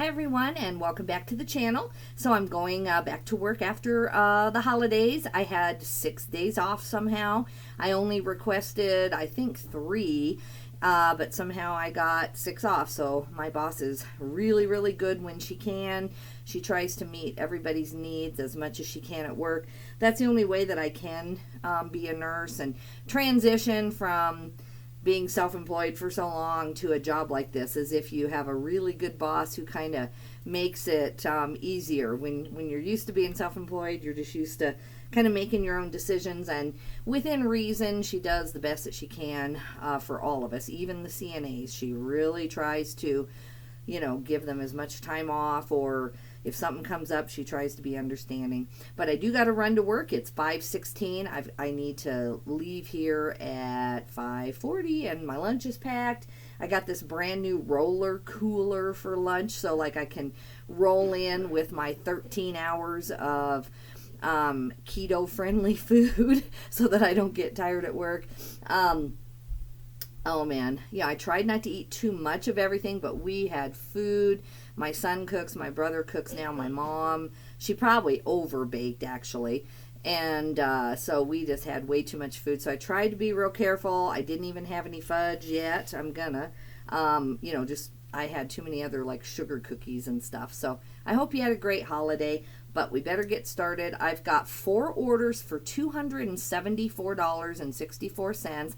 Hi everyone, and welcome back to the channel. So I'm going back to work after the holidays. I had 6 days off somehow. I only requested, I think, 3, but somehow I got 6 off. So my boss is really, really good when she can. She tries to meet everybody's needs as much as she can at work. That's the only way that I can be a nurse and transition from being self-employed for so long to a job like this, is if you have a really good boss who kind of makes it easier. When you're used to being self-employed, you're just used to kind of making your own decisions, and within reason, she does the best that she can for all of us, even the CNAs. She really tries to, give them as much time off, or if something comes up, she tries to be understanding. But I do got to run to work. It's 5:16. I need to leave here at 5:40, and my lunch is packed. I got this brand new roller cooler for lunch, so like I can roll in with my 13 hours of keto-friendly food so that I don't get tired at work. Oh man, yeah, I tried not to eat too much of everything, but we had food. My son cooks, my brother cooks now, my mom, she probably overbaked actually. And so we just had way too much food. So I tried to be real careful. I didn't even have any fudge yet. I'm gonna, I had too many other like sugar cookies and stuff. So I hope you had a great holiday, but we better get started. I've got 4 orders for $274.64.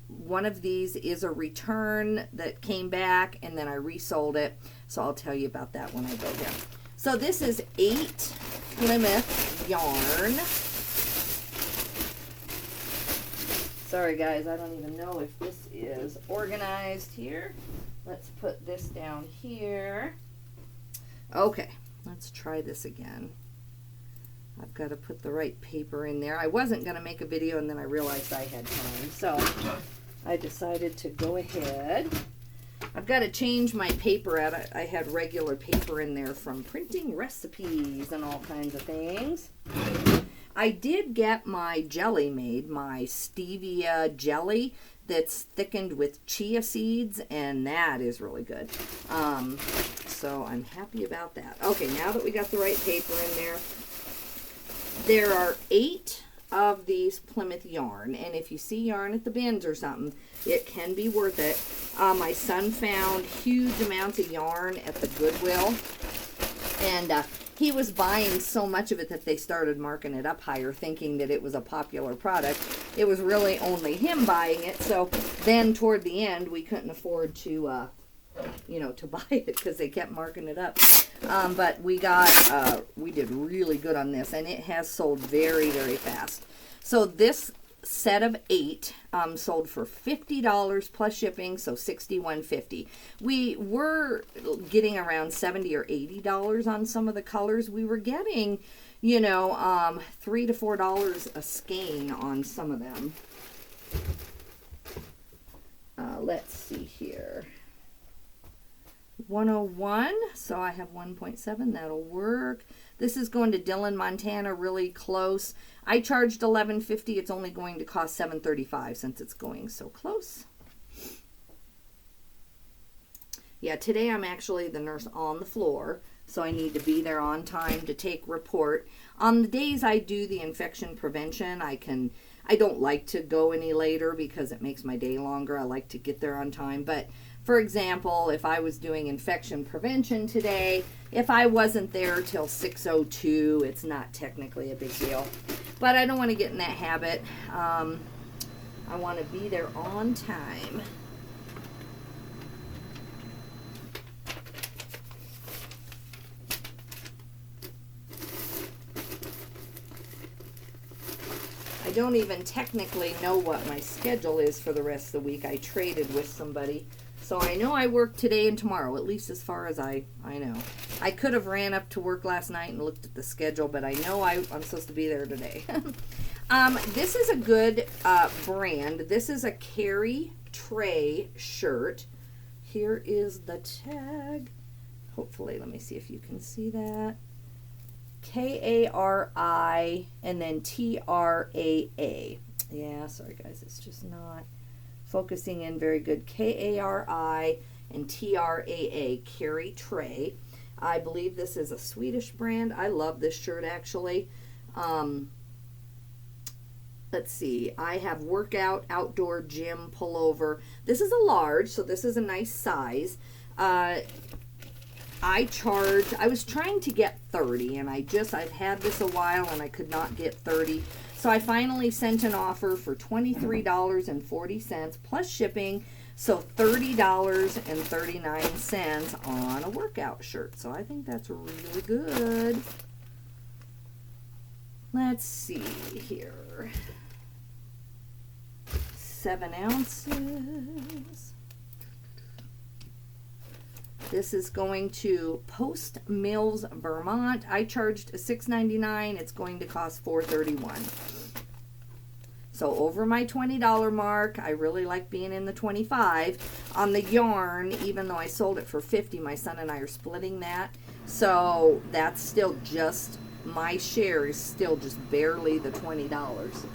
One of these is a return that came back, and then I resold it. So I'll tell you about that when I go there. So this is 8 Plymouth yarn. Sorry guys, I don't even know if this is organized here. Let's put this down here. Okay, let's try this again. I've got to put the right paper in there. I wasn't going to make a video, and then I realized I had time. So I decided to go ahead. I've got to change my paper out. I had regular paper in there from printing recipes and all kinds of things. I did get my jelly made, my stevia jelly that's thickened with chia seeds, and that is really good. So I'm happy about that. Okay, now that we got the right paper in there, there are 8 of these Plymouth yarn, and if you see yarn at the bins or something, it can be worth it. My son found huge amounts of yarn at the Goodwill, and he was buying so much of it that they started marking it up higher, thinking that it was a popular product. It was really only him buying it, so then toward the end, we couldn't afford to, to buy it because they kept marking it up. But we did really good on this, and it has sold very, very fast. So this set of 8 sold for $50 plus shipping, so $61.50. We were getting around $70 or $80 on some of the colors. We were getting, $3 to $4 a skein on some of them. Let's see here. 101, so I have 1.7, that'll work. This is going to Dillon, Montana, really close. I charged $11.50. It's only going to cost $7.35 since it's going so close. Yeah, today I'm actually the nurse on the floor, so I need to be there on time to take report. On the days I do the infection prevention, I don't like to go any later because it makes my day longer. I like to get there on time, but for example, if I was doing infection prevention today, if I wasn't there till 6:02, it's not technically a big deal. But I don't want to get in that habit. I want to be there on time. I don't even technically know what my schedule is for the rest of the week. I traded with somebody. So I know I work today and tomorrow, at least as far as I know. I could have ran up to work last night and looked at the schedule, but I know I'm supposed to be there today. This is a good brand. This is a Carrie Tray shirt. Here is the tag. Hopefully, let me see if you can see that. K-A-R-I and then T-R-A-A. Yeah, sorry guys, it's just not focusing in very good. K-A-R-I and TRAA, Carry Tray. I believe this is a Swedish brand. I love this shirt, actually. Let's see. I have workout, outdoor gym pullover. This is a large, so this is a nice size. I was trying to get 30, and I've had this a while, and I could not get 30. So I finally sent an offer for $23.40 plus shipping, so $30.39 on a workout shirt. So I think that's really good. Let's see here. 7 ounces. This is going to Post Mills, Vermont. I charged $6.99. It's going to cost $4.31. So over my $20 mark. I really like being in the 25 on the yarn. Even though I sold it for $50, my son and I are splitting that. So that's still just, my share is still just barely the $20.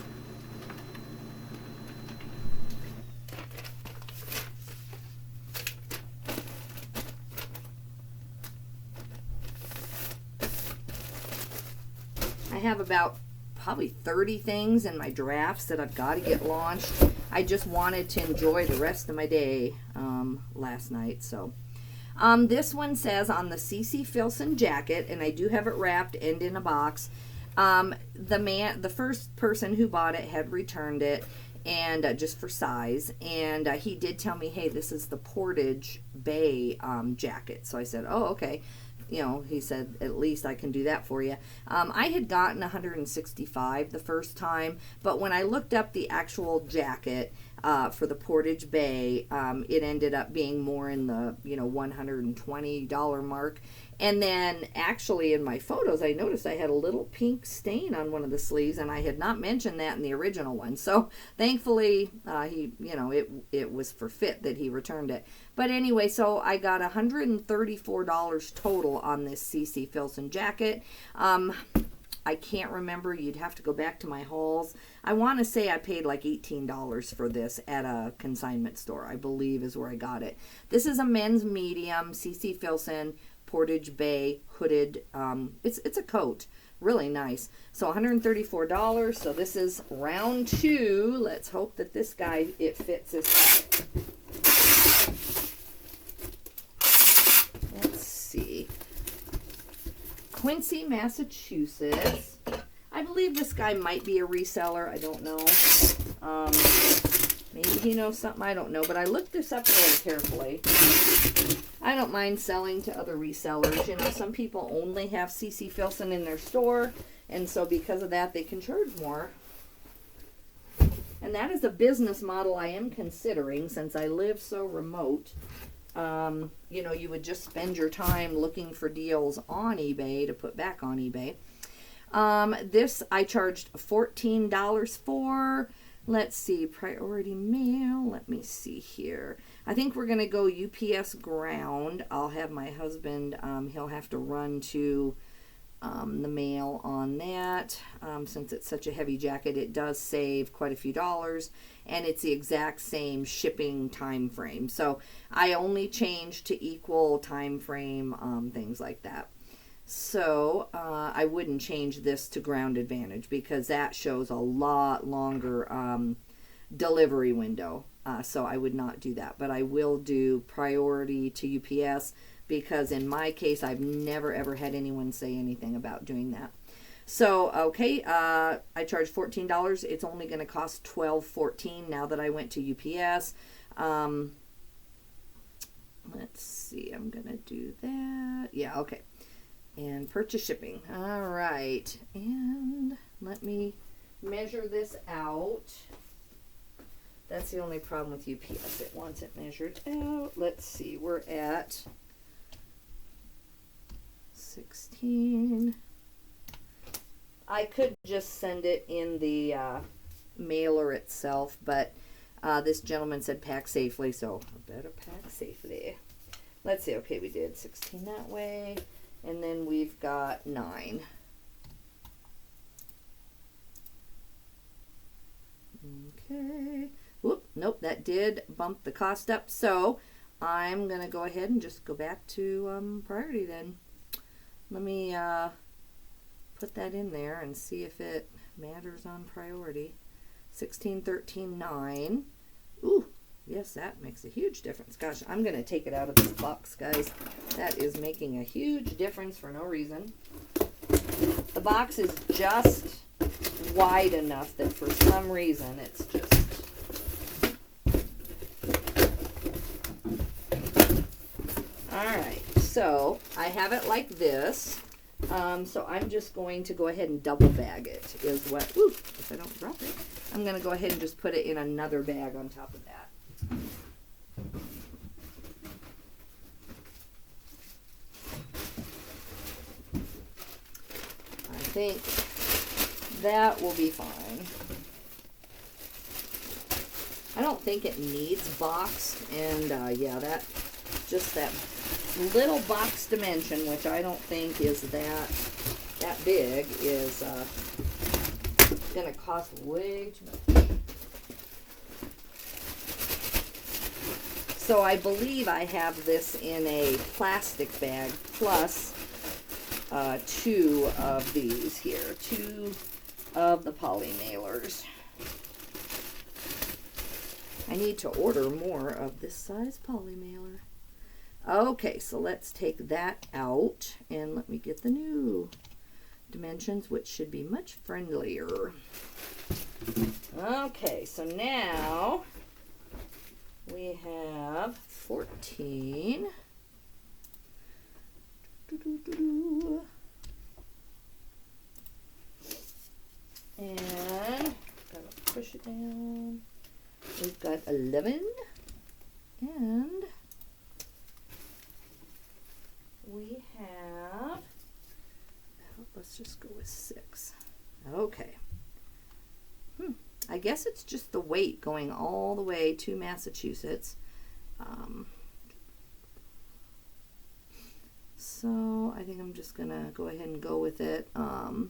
I have about probably 30 things in my drafts that I've got to get launched. I just wanted to enjoy the rest of my day last night. So this one says on the CC Filson jacket, and I do have it wrapped and in a box. The first person who bought it had returned it, and just for size, and he did tell me, hey, this is the Portage Bay jacket. So I said, oh, okay. You know, he said, at least I can do that for you. I had gotten 165 the first time, but when I looked up the actual jacket for the Portage Bay, it ended up being more in the, $120 mark. And then actually in my photos, I noticed I had a little pink stain on one of the sleeves, and I had not mentioned that in the original one. So thankfully, it was for fit that he returned it. But anyway, so I got $134 total on this CC Filson jacket. I can't remember. You'd have to go back to my hauls. I want to say I paid like $18 for this at a consignment store, I believe is where I got it. This is a men's medium, CC Filson, Portage Bay, hooded. It's a coat. Really nice. So $134. So this is round 2. Let's hope that this guy, it fits this. Let's see. Quincy, Massachusetts. I believe this guy might be a reseller. I don't know. Maybe he knows something I don't know, but I looked this up really carefully. I don't mind selling to other resellers. Some people only have CC Filson in their store, and so because of that, they can charge more. And that is a business model I am considering since I live so remote. You would just spend your time looking for deals on eBay to put back on eBay. This I charged $14 for. Let's see, priority mail. Let me see here. I think we're going to go UPS ground. I'll have my husband, he'll have to run to the mail on that. Since it's such a heavy jacket, it does save quite a few dollars, and it's the exact same shipping time frame. So I only changed to equal time frame, things like that. So I wouldn't change this to Ground Advantage because that shows a lot longer delivery window. So I would not do that. But I will do priority to UPS because in my case, I've never ever had anyone say anything about doing that. So, okay, I charge $14. It's only going to cost $12.14 now that I went to UPS. Let's see, I'm going to do that. Yeah, okay. And purchase shipping. All right. And let me measure this out. That's the only problem with UPS. It wants it measured out. Let's see. We're at 16. I could just send it in the mailer itself, but this gentleman said pack safely, so I better pack safely. Let's see. Okay, we did 16 that way. And then we've got 9. Okay. Whoop, nope, that did bump the cost up. So I'm going to go ahead and just go back to priority then. Let me put that in there and see if it matters on priority. 16, 13, 9. Ooh, yes, that makes a huge difference. Gosh, I'm going to take it out of this box, guys. That is making a huge difference for no reason. The box is just wide enough that for some reason it's just... Alright, so I have it like this. So I'm just going to go ahead and double bag it is what, ooh, if I don't drop it, I'm going to go ahead and just put it in another bag on top of that. I think that will be fine. I don't think it needs boxed, and yeah, that just that little box dimension, which I don't think is that big, is gonna cost way too much. So I believe I have this in a plastic bag plus 2 of these here, 2 of the poly mailers. I need to order more of this size poly mailer. Okay, so let's take that out and let me get the new dimensions, which should be much friendlier. Okay, so now we have 14. And gotta push it down. We've got 11 and we have, let's just go with 6. Okay. I guess it's just the weight going all the way to Massachusetts. So I think I'm just going to go ahead and go with it and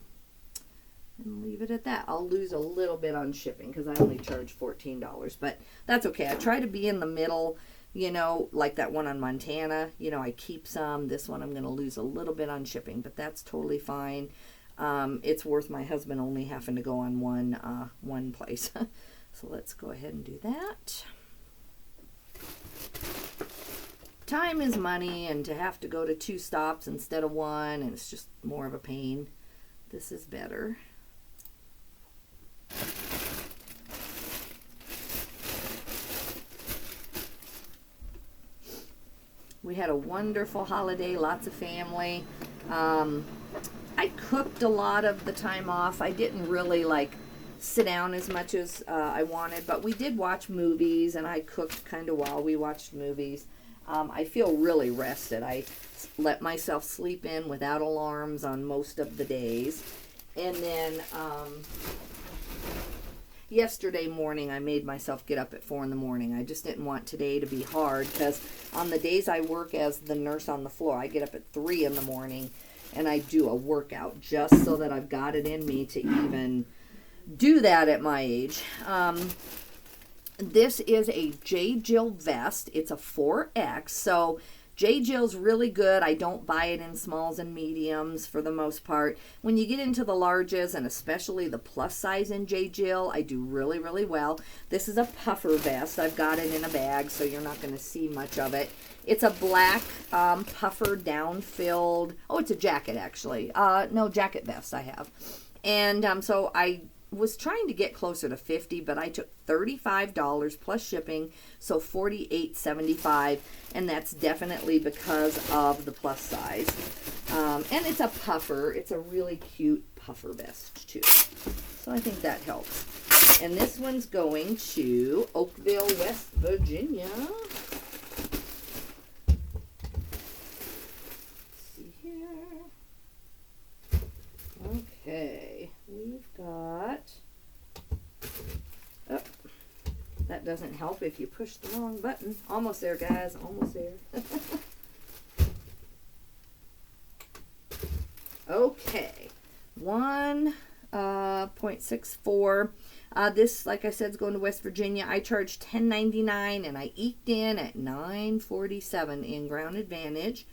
leave it at that. I'll lose a little bit on shipping because I only charge $14, but that's okay. I try to be in the middle. You know, like that one on Montana, you know, I keep some. This one I'm going to lose a little bit on shipping, but that's totally fine. It's worth my husband only having to go on one place. So let's go ahead and do that. Time is money, and to have to go to 2 stops instead of 1, and it's just more of a pain. This is better. We had a wonderful holiday, lots of family. I cooked a lot of the time off. I didn't really sit down as much as I wanted, but we did watch movies, and I cooked kind of while we watched movies. I feel really rested. I let myself sleep in without alarms on most of the days. And then yesterday morning, I made myself get up at 4 in the morning. I just didn't want today to be hard because on the days I work as the nurse on the floor, I get up at 3 in the morning and I do a workout just so that I've got it in me to even do that at my age. This is a J. Jill vest. It's a 4X, so J. Jill's really good. I don't buy it in smalls and mediums for the most part. When you get into the larges, and especially the plus size in J. Jill, I do really, really well. This is a puffer vest. I've got it in a bag, so you're not going to see much of it. It's a black puffer down-filled, oh, it's a jacket actually. No, jacket vest I have. And so I was trying to get closer to $50, but I took $35 plus shipping, so $48.75, and that's definitely because of the plus size. And it's a puffer. It's a really cute puffer vest too, so I think that helps. And this one's going to Oakville, West Virginia. Let's see here. Okay, we've got, oh, that doesn't help if you push the wrong button. Almost there, guys, almost there. Okay, 1.64. This, like I said, is going to West Virginia. I charged $10.99 and I eked in at $9.47 in Ground Advantage.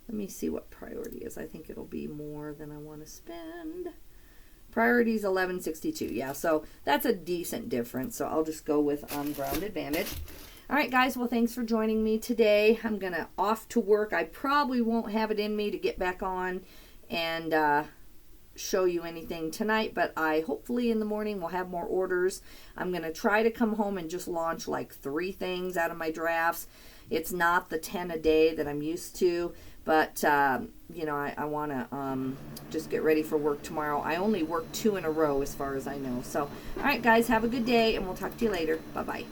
Let me see what priority is. I think it'll be more than I want to spend. Priority is $11.62. Yeah, so that's a decent difference. So I'll just go with Ground Advantage. All right, guys. Well, thanks for joining me today. I'm going to off to work. I probably won't have it in me to get back on and show you anything tonight, but I hopefully in the morning will have more orders. I'm going to try to come home and just launch like 3 things out of my drafts. It's not the 10 a day that I'm used to, but you know, I want to just get ready for work tomorrow. I only work 2 in a row as far as I know. So, all right, guys, have a good day, and we'll talk to you later. Bye-bye.